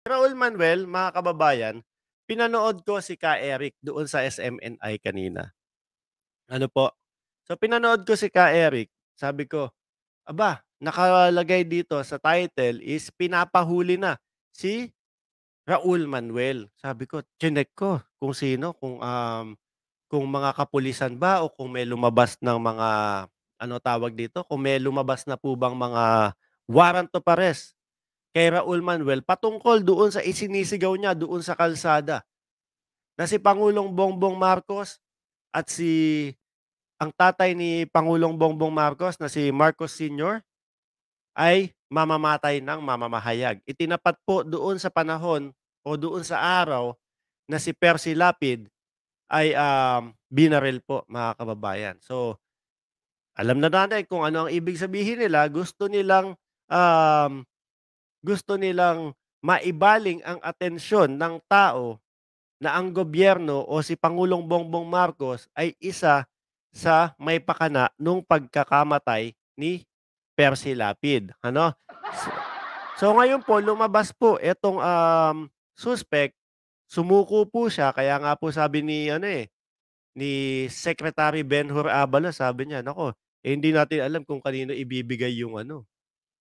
Raul Manuel, mga kababayan, pinanood ko si Ka Eric doon sa SMNI kanina. Ano po, so pinanood ko si Ka Eric, sabi ko, "Aba, nakalagay dito sa title is pinapahuli na si Raul Manuel." Sabi ko, chineck ko kung sino, kung mga kapulisan ba o kung may lumabas ng mga ano tawag dito, kung may lumabas na po bang mga warrant of arrest kay Raul Manuel patungkol doon sa isinisigaw niya doon sa kalsada na si Pangulong Bongbong Marcos at ang tatay ni Pangulong Bongbong Marcos na si Marcos Sr. ay mamamatay ng mamamahayag. Itinapat po doon sa panahon o doon sa araw na si Percy Lapid ay, binaril po, mga kababayan. So, alam na natin kung ano ang ibig sabihin nila, um, gusto nilang maibaling ang atensyon ng tao na ang gobyerno o si Pangulong Bongbong Marcos ay isa sa may pakana nung pagkakamatay ni Percy Lapid, ano? So ngayon po lumabas po itong, suspect, sumuko po siya kaya nga po sabi ni ano, ni Secretary Benhur Abalos sabi niya, "Naku, hindi natin alam kung kanino ibibigay yung ano,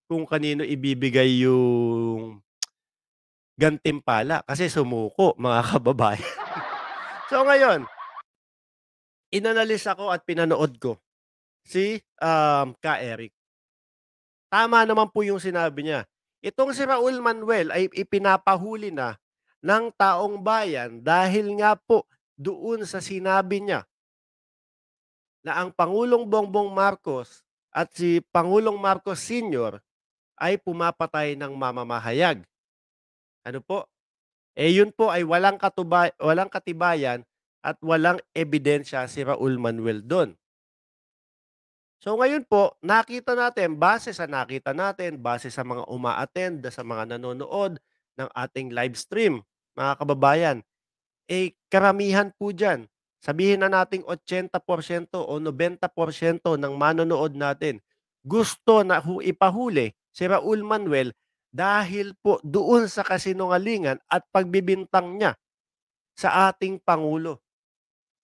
kung kanino ibibigay yung gantimpala kasi sumuko, mga kababayan." So ngayon, inanalis ako at pinanood ko si, Ka Eric. Tama naman po yung sinabi niya. Itong si Raul Manuel ay ipinapahuli na ng taong bayan dahil nga po doon sa sinabi niya na ang Pangulong Bongbong Marcos at si Pangulong Marcos Sr. ay pumapatay ng mamamahayag. Ano po? Eh yun po ay walang katibayan at walang ebidensya si Raul Manuel dun. So ngayon po, nakita natin, base sa mga uma-attend, sa mga nanonood ng ating live stream, mga kababayan, karamihan po diyan, sabihin na nating 80% o 90% ng manonood natin, gusto na ipahuli si Raul Manuel dahil po doon sa kasinungalingan at pagbibintang niya sa ating pangulo.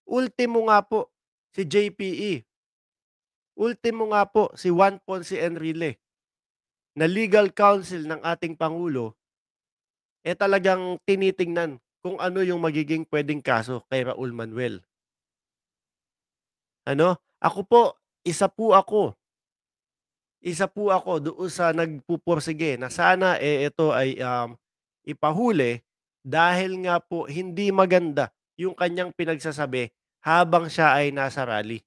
Ultimo nga po si JPE. Ultimo nga po si Juan Ponce Enrile na legal counsel ng ating pangulo, talagang tinitingnan kung ano yung magiging puwedeng kaso kay Raul Manuel. Ano, ako po, isa po ako doon sa nagpupursige na sana, ito ay, ipahuli dahil nga po hindi maganda yung kanyang pinagsasabi habang siya ay nasa rally.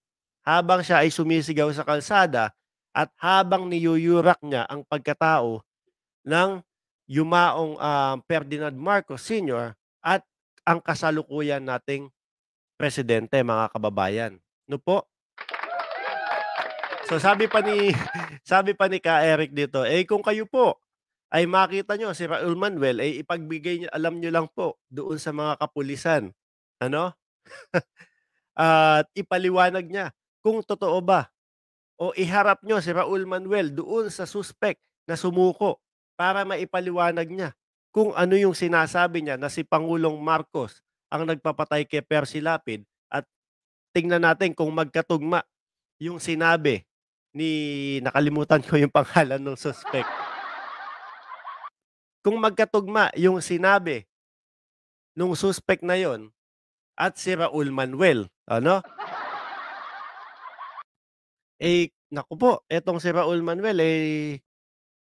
Habang siya ay sumisigaw sa kalsada at habang niyuyurak niya ang pagkatao ng yumaong, Ferdinand Marcos Sr. at ang kasalukuyan nating presidente, mga kababayan, 'no po? So sabi pa ni Ka Eric dito, kung kayo po ay makita niyo si Raul Manuel, ipagbigay niyo alam niyo lang po doon sa mga kapulisan, ano, at ipaliwanag niya kung totoo ba o iharap niyo si Raul Manuel doon sa suspect na sumuko para maipaliwanag niya kung ano yung sinasabi niya na si Pangulong Marcos ang nagpapatay kay Percy Lapid at tingnan natin kung magkatugma yung sinabi ni nakalimutan ko yung pangalan ng suspect. Kung magkatugma yung sinabi nung suspect na yon at si Raul Manuel, ano? Naku po, etong si Raul Manuel,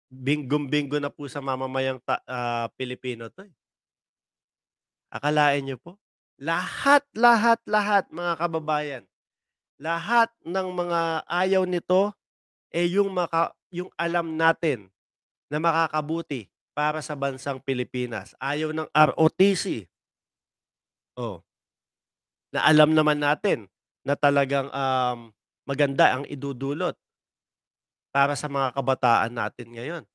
binggong-binggo na po sa mamamayang Pilipino 'to, eh. Akalain niyo po? Lahat, mga kababayan, lahat ng mga ayaw nito, yung alam natin na makakabuti para sa bansang Pilipinas. Ayaw ng ROTC, oh, na alam naman natin na talagang, maganda ang idudulot para sa mga kabataan natin ngayon.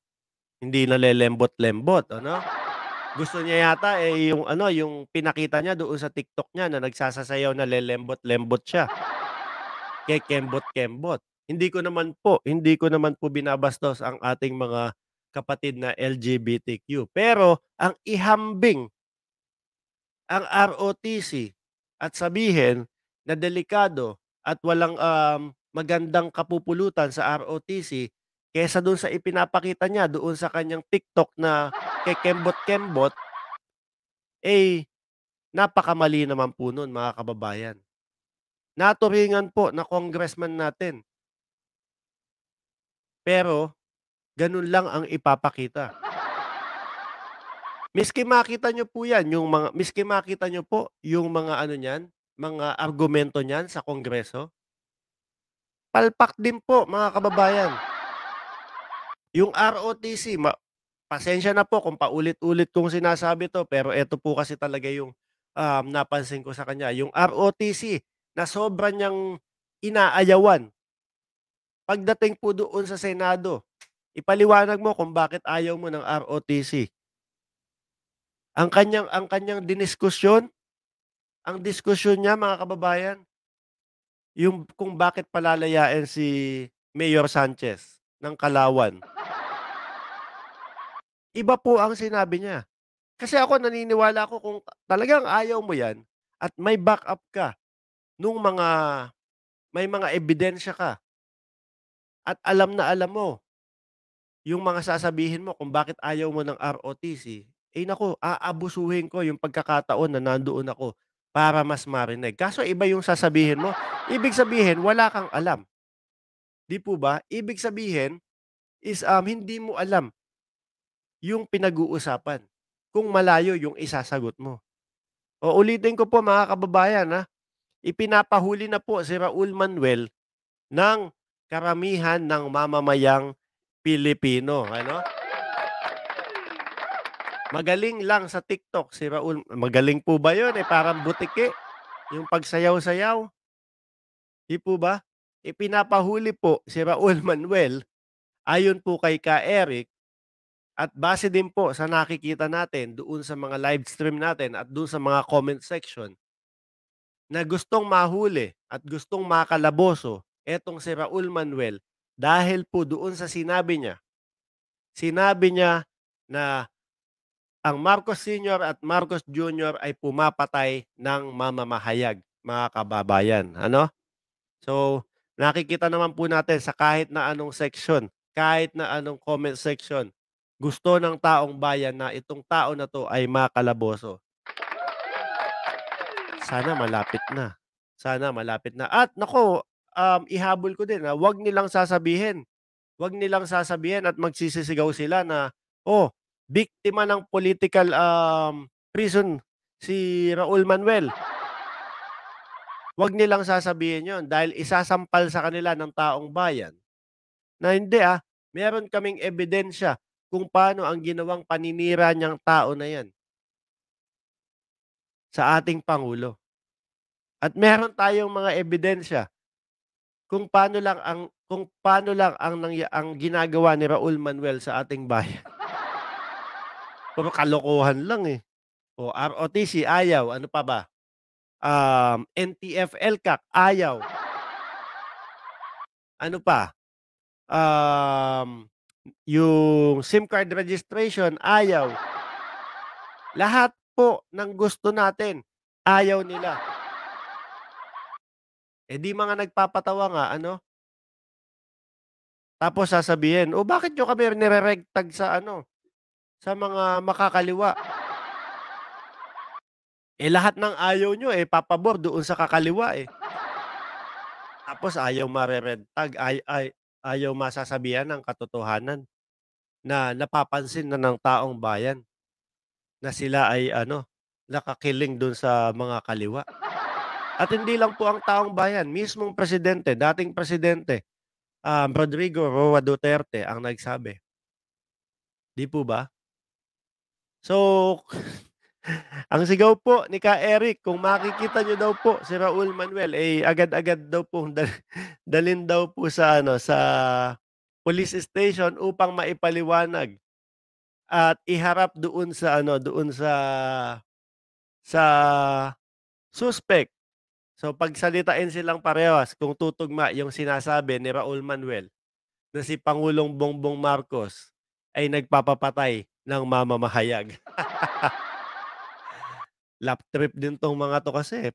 Hindi nalelembot-lembot, ano? Gusto niya yata, yung ano, yung pinakita niya doon sa TikTok niya na nagsasayaw na lelembot-lembot siya, kekembot-kembot. Hindi ko naman po binabastos ang ating mga kapatid na LGBTQ. Pero ang ihambing ang ROTC at sabihin na delikado at walang, magandang kapupulutan sa ROTC kaysa dun sa ipinapakita niya doon sa kanyang TikTok na kekembot-kembot, eh, napakamali naman po nun mga kababayan. Naturingan po na congressman natin, pero ganun lang ang ipapakita. Miski makita niyo po yung mga ano niyan, mga argumento niyan sa Kongreso, palpak din po mga kababayan. Yung ROTC pasensya na po kung paulit-ulit kong sinasabi 'to, pero eto po kasi talaga yung, napansin ko sa kanya. Yung ROTC na sobra niyang inaayawan pagdating po doon sa Senado, ipaliwanag mo kung bakit ayaw mo ng ROTC. Ang kanyang ang diskusyon niya mga kababayan, yung kung bakit palalayain si Mayor Sanchez ng Kalawan. Iba po ang sinabi niya. Kasi ako naniniwala ako kung talagang ayaw mo 'yan at may backup ka nung may mga ebidensya ka at alam na alam mo yung mga sasabihin mo kung bakit ayaw mo ng ROTC, eh, naku, aabusuhin ko yung pagkakataon na nandoon ako para mas marinig. Kaso iba yung sasabihin mo, ibig sabihin wala kang alam, 'di po ba? Ibig sabihin is, hindi mo alam yung pinag-uusapan kung malayo yung isasagot mo. O ulitin ko po mga kababayan, ipinapahuli na po si Raul Manuel ng karamihan ng mamamayang Pilipino, ano? Magaling lang sa TikTok si Raul, magaling po ba yun, eh, parang butiki yung pagsayaw-sayaw, 'di po ba? Ipinapahuli po si Raul Manuel ayon po kay Ka Eric at base din po sa nakikita natin doon sa mga live stream natin at doon sa mga comment section na gustong mahuli at gustong makalaboso etong si Raul Manuel dahil po doon sa sinabi niya na ang Marcos Sr. at Marcos Jr. ay pumapatay ng mamamahayag, mga kababayan, ano? So, nakikita naman po natin sa kahit na anong section, kahit na anong comment section, gusto ng taong bayan na itong tao na 'to ay makalaboso. Sana malapit na, sana malapit na. At naku, ihabol ko din, 'wag nilang sasabihin at magsisisigaw sila na, "Oh, biktima ng political, prison si Raul Manuel." 'Wag nilang sasabihin 'yon dahil isasampal sa kanila ng taong bayan na, "Hindi, meron kaming ebidensya kung paano ang ginawang paninira niyang tao na 'yan sa ating pangulo. At meron tayong mga ebidensya kung paano lang ang ginagawa ni Raul Manuel sa ating bayan." Puro kalokohan lang, eh. O ROTC ayaw, ano pa ba? NTF-ELCAC ayaw, ano pa? Yung SIM card registration ayaw. Lahat po ng gusto natin, ayaw nila. Eh, di mga nagpapatawa nga ano, tapos sasabihin, "Oh, bakit niyo kami nireregtag sa ano, sa mga makakaliwa?" Eh, lahat ng ayaw niyo, eh, papabor doon sa kakaliwa, eh. Tapos ayaw mareregtag, ayaw masasabihan ng katotohanan na napapansin na ng taong bayan na sila ay ano, nakakiling dun sa mga kaliwa. At hindi lang po ang taong bayan, mismong presidente, dating presidente, Rodrigo Roa Duterte ang nagsabi, 'di po ba? So, ang sigaw po ni Ka Eric kung makikita niyo daw po si Raul Manuel, eh, agad-agad daw po dalhin daw po sa ano, sa police station upang maipaliwanag at iharap doon sa ano, doon sa suspect. So, pagsalitain silang parehas kung tutugma yung sinasabi ni Raul Manuel na si Pangulong Bongbong Marcos ay nagpapapatay ng mamamahayag. Lap trip din 'tong mga 'to kasi, eh.